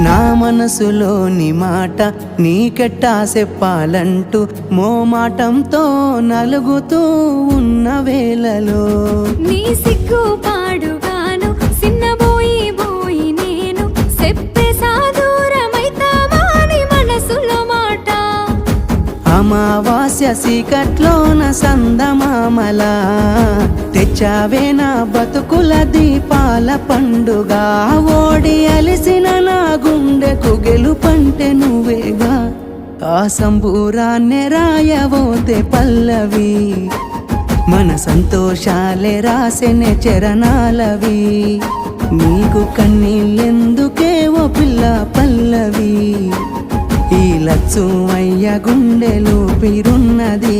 నా మనసులోని మాట నీకెట్టా చెప్పాలంటూ మోమాటంతో నలుగుతూ ఉన్న వేళలో నీ సిగ్గు పాడుగాను సిన్నబోయి బోయి నేను చెప్పేసా దూరమైతావాని మనసులో మాట అమావాస్య సీకట్లోన సందమామలా తెచ్చావే నా బతుకుల దీపాల పండుగ ఓడి అలిసిన నా గుండెకు గెలుపంటే నువ్వేగా ఆ సంబూరాన్నే రాయవోతే పల్లవి మన సంతోషాలే రాసెనే చరణాలవి నీకు కన్నీళ్ళెందుకే ఓ పిల్ల పల్లవి ఈ లచ్చు అయ్య గుండెలు పిరున్నది